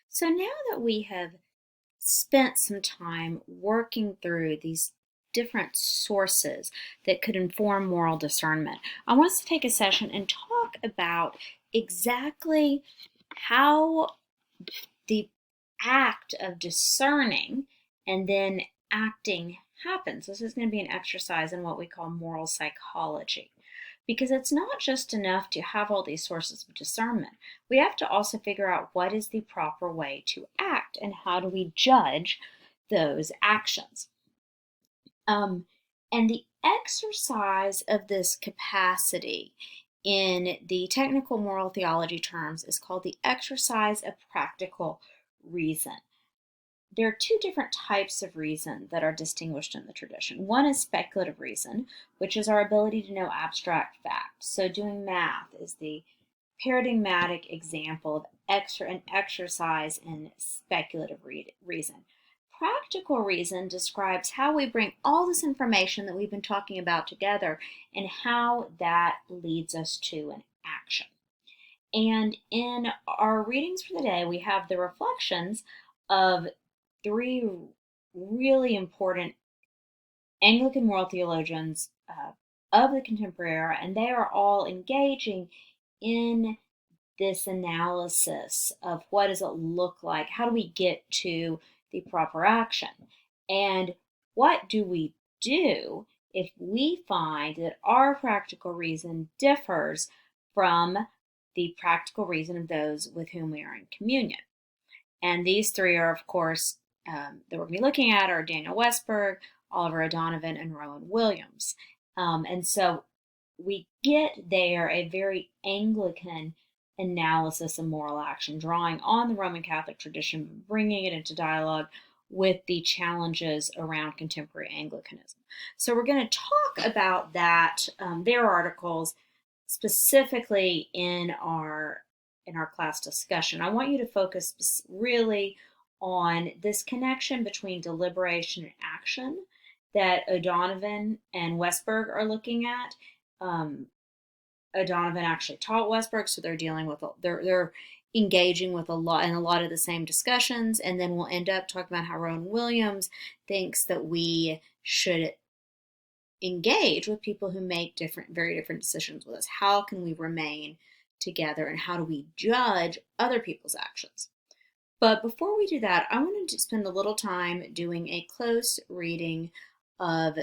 So now that we have spent some time working through these different sources that could inform moral discernment, I want us to take a session and talk about exactly how the act of discerning and then acting happens. This is going to be an exercise in what we call moral psychology. Because it's not just enough to have all these sources of discernment. We have to also figure out what is the proper way to act and how do we judge those actions. And the exercise of this capacity in the technical moral theology terms is called the exercise of practical reason. There are two different types of reason that are distinguished in the tradition. One is speculative reason, which is our ability to know abstract facts. So doing math is the paradigmatic example of an exercise in speculative reason. Practical reason describes how we bring all this information that we've been talking about together and how that leads us to an action. And in our readings for the day, we have the reflections of three really important Anglican moral theologians of the contemporary era, and they are all engaging in this analysis of what does it look like? How do we get to the proper action? And what do we do if we find that our practical reason differs from the practical reason of those with whom we are in communion? And these three are, of course, that we're going to be looking at are Daniel Westberg, Oliver O'Donovan, and Rowan Williams. And so we get there a very Anglican analysis of moral action, drawing on the Roman Catholic tradition, bringing it into dialogue with the challenges around contemporary Anglicanism. So we're going to talk about that, their articles, specifically in our class discussion. I want you to focus really on this connection between deliberation and action that O'Donovan and Westberg are looking at. O'Donovan actually taught Westberg, so they're dealing with they're engaging with a lot of the same discussions, and then we'll end up talking about how Rowan Williams thinks that we should engage with people who make very different decisions with us. How can we remain together, and how do we judge other people's actions? But before we do that, I wanted to spend a little time doing a close reading of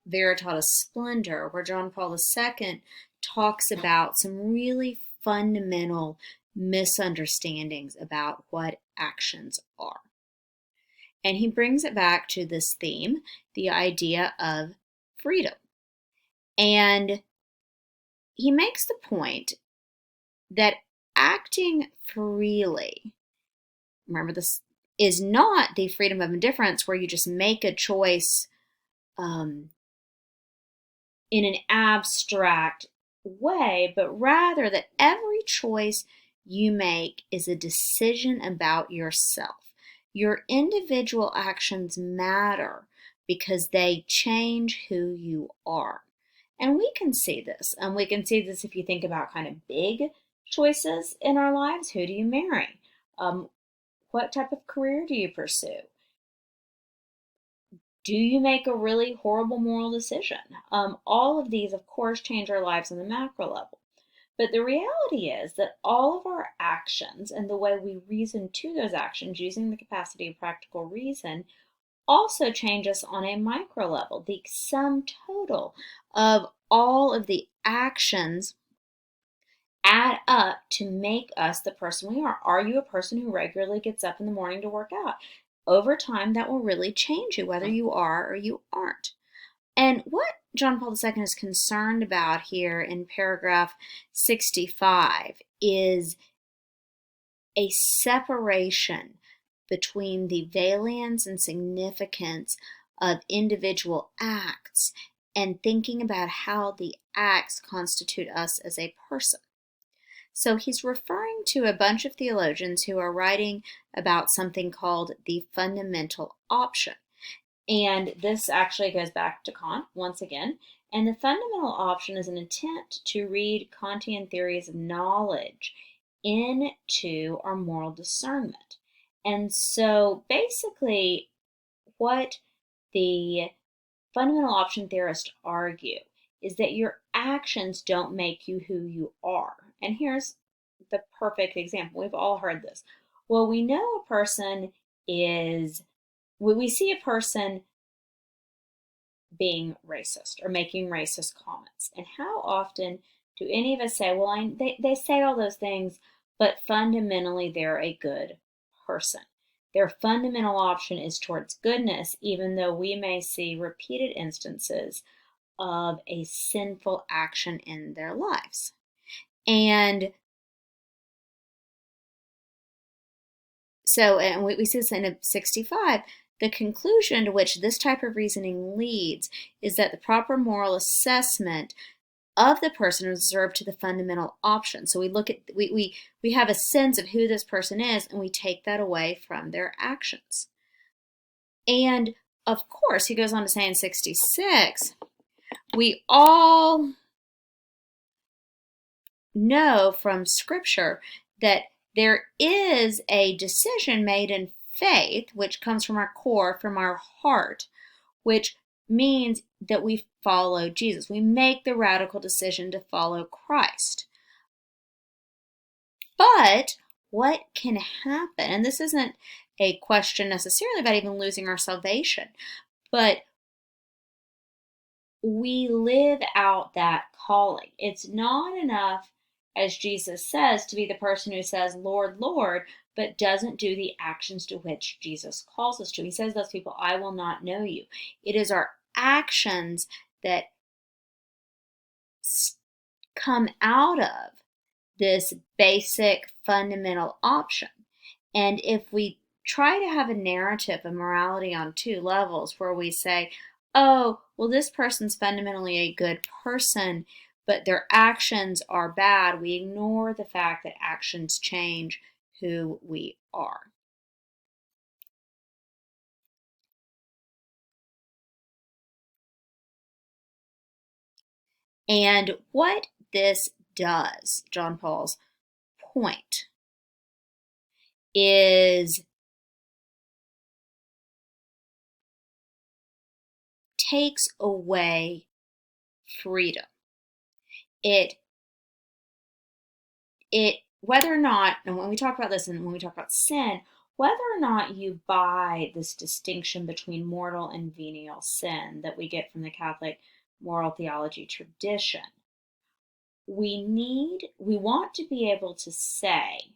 Veritatis Splendor, where John Paul II talks about some really fundamental misunderstandings about what actions are. And he brings it back to this theme, the idea of freedom. And he makes the point that acting freely, remember this, is not the freedom of indifference where you just make a choice in an abstract way, but rather that every choice you make is a decision about yourself. Your individual actions matter because they change who you are. And we can see this. And we can see this if you think about kind of big choices in our lives. Who do you marry? What type of career do you pursue? Do you make a really horrible moral decision? All of these, of course, change our lives on the macro level. But the reality is that all of our actions and the way we reason to those actions using the capacity of practical reason also change us on a micro level. The sum total of all of the actions add up to make us the person we are. Are you a person who regularly gets up in the morning to work out? Over time, that will really change you, whether you are or you aren't. And what John Paul II is concerned about here in paragraph 65 is a separation between the valence and significance of individual acts and thinking about how the acts constitute us as a person. So he's referring to a bunch of theologians who are writing about something called the fundamental option. And this actually goes back to Kant once again. And the fundamental option is an attempt to read Kantian theories of knowledge into our moral discernment. And so basically, what the fundamental option theorists argue is that your actions don't make you who you are. And here's the perfect example. We've all heard this. Well, we know a person is, when we see a person being racist or making racist comments, and how often do any of us say, well, they say all those things, but fundamentally they're a good person. Their fundamental option is towards goodness, even though we may see repeated instances of a sinful action in their lives. And so, and we see this in 65, the conclusion to which this type of reasoning leads is that the proper moral assessment of the person is reserved to the fundamental option. So we look at, we have a sense of who this person is, and we take that away from their actions. And of course, he goes on to say in 66, we all know from Scripture that there is a decision made in faith, which comes from our core, from our heart, which means that we follow Jesus. We make the radical decision to follow Christ. But what can happen, and this isn't a question necessarily about even losing our salvation, but we live out that calling. It's not enough, as Jesus says, to be the person who says, Lord, Lord, but doesn't do the actions to which Jesus calls us to. He says to those people, I will not know you. It is our actions that come out of this basic fundamental option. And if we try to have a narrative of morality on two levels where we say, oh, well, this person's fundamentally a good person, but their actions are bad, we ignore the fact that actions change who we are. And what this does, John Paul's point, is takes away freedom. It whether or not, and when we talk about this and when we talk about sin, whether or not you buy this distinction between mortal and venial sin that we get from the Catholic moral theology tradition, we want to be able to say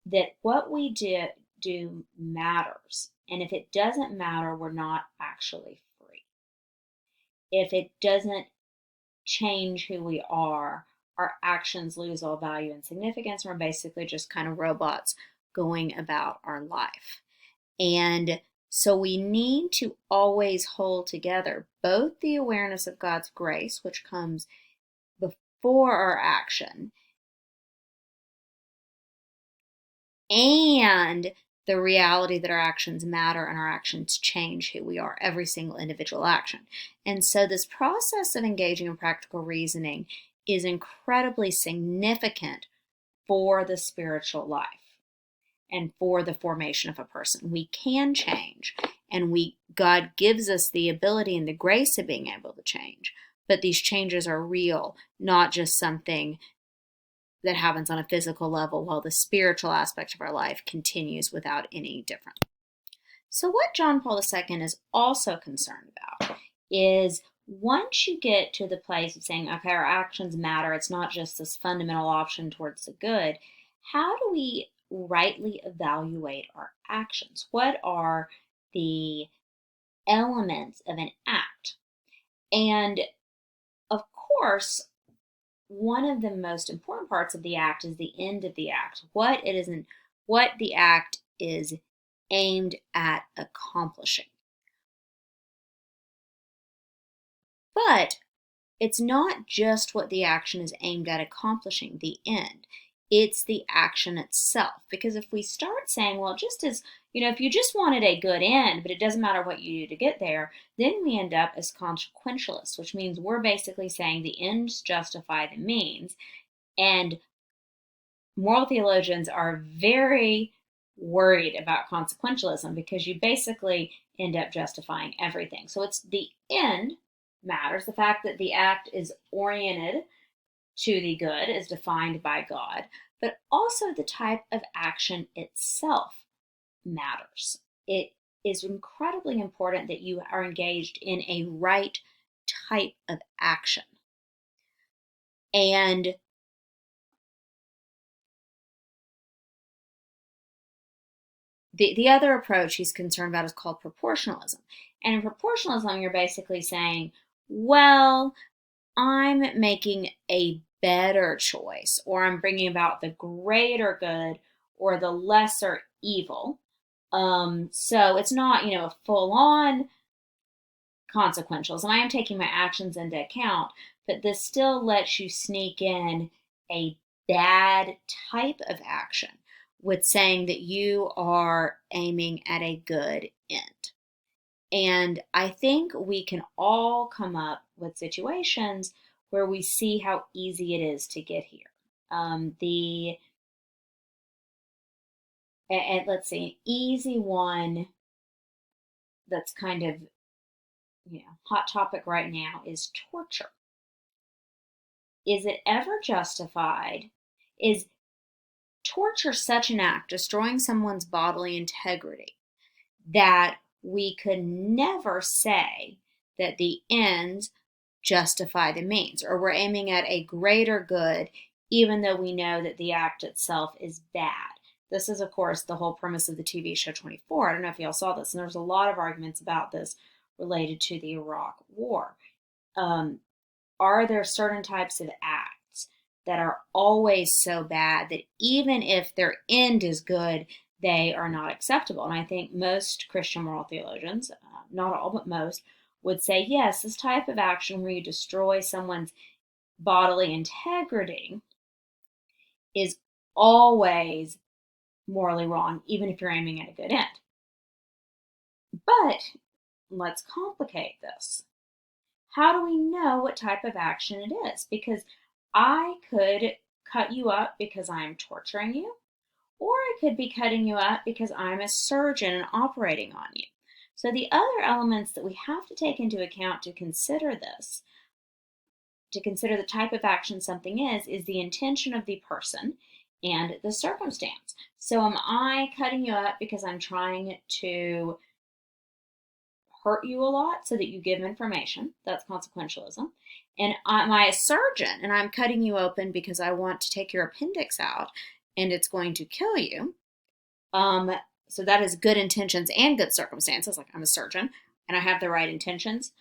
that what we do matters. And if it doesn't matter, we're not actually free. If it doesn't change who we are, our actions lose all value and significance. We're basically just kind of robots going about our life. And so we need to always hold together both the awareness of God's grace, which comes before our action, and the reality that our actions matter and our actions change who we are, every single individual action. And so this process of engaging in practical reasoning is incredibly significant for the spiritual life and for the formation of a person. We can change, and God gives us the ability and the grace of being able to change, but these changes are real, not just something that happens on a physical level, while the spiritual aspect of our life continues without any difference. So what John Paul II is also concerned about is, once you get to the place of saying, okay, our actions matter, it's not just this fundamental option towards the good, how do we rightly evaluate our actions? What are the elements of an act? And of course, one of the most important parts of the act is the end of the act, what the act is aimed at accomplishing. But it's not just what the action is aimed at accomplishing, the end. It's the action itself. Because if we start saying, well, just as, if you just wanted a good end, but it doesn't matter what you do to get there, then we end up as consequentialists, which means we're basically saying the ends justify the means. And moral theologians are very worried about consequentialism because you basically end up justifying everything. So it's the end matters, the fact that the act is oriented to the good is defined by God, but also the type of action itself matters. It is incredibly important that you are engaged in a right type of action. And the other approach he's concerned about is called proportionalism. And in proportionalism, you're basically saying, well, I'm making a better choice, or I'm bringing about the greater good or the lesser evil. So it's not, a full on consequentialism. I am taking my actions into account, but this still lets you sneak in a bad type of action with saying that you are aiming at a good end. And I think we can all come up with situations where we see how easy it is to get here. And let's see, an easy one that's kind of hot topic right now is torture. Is it ever justified? Is torture such an act, destroying someone's bodily integrity, that we could never say that the ends justify the means, or we're aiming at a greater good, even though we know that the act itself is bad? This is, of course, the whole premise of the TV show 24. I don't know if y'all saw this, and there's a lot of arguments about this related to the Iraq War. Are there certain types of acts that are always so bad that even if their end is good, they are not acceptable? And I think most Christian moral theologians, not all, but most, would say, yes, this type of action where you destroy someone's bodily integrity is always morally wrong, even if you're aiming at a good end. But let's complicate this. How do we know what type of action it is? Because I could cut you up because I'm torturing you, or I could be cutting you up because I'm a surgeon and operating on you. So the other elements that we have to take into account to consider this, to consider the type of action something is the intention of the person and the circumstance. So am I cutting you up because I'm trying to hurt you a lot so that you give information? That's consequentialism. And am I a surgeon and I'm cutting you open because I want to take your appendix out and it's going to kill you? So that is good intentions and good circumstances. Like, I'm a surgeon and I have the right intentions.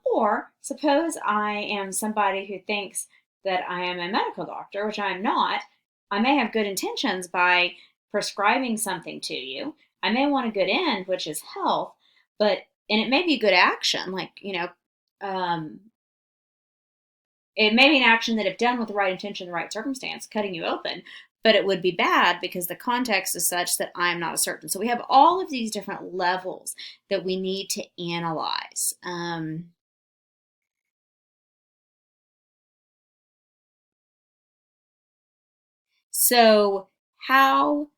Or suppose I am somebody who thinks that I am a medical doctor, which I'm not. I may have good intentions by prescribing something to you. I may want a good end, which is health, and it may be good action, like, it may be an action that, if done with the right intention, the right circumstance, cutting you open, but it would be bad because the context is such that I'm not a surgeon. So we have all of these different levels that we need to analyze. So how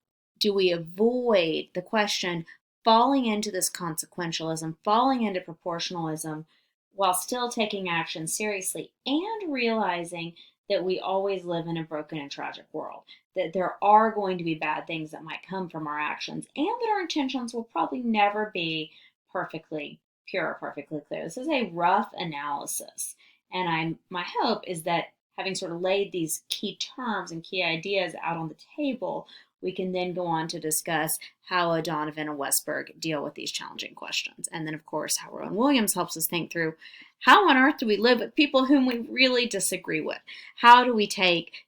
do we avoid the question falling into this consequentialism, falling into proportionalism, while still taking action seriously and realizing that we always live in a broken and tragic world, that there are going to be bad things that might come from our actions, and that our intentions will probably never be perfectly pure or perfectly clear. This is a rough analysis, and my hope is that, having sort of laid these key terms and key ideas out on the table, we can then go on to discuss how O'Donovan and Westberg deal with these challenging questions. And then, of course, how Rowan Williams helps us think through, how on earth do we live with people whom we really disagree with? How do we take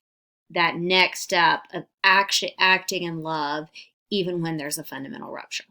that next step of actually acting in love even when there's a fundamental rupture?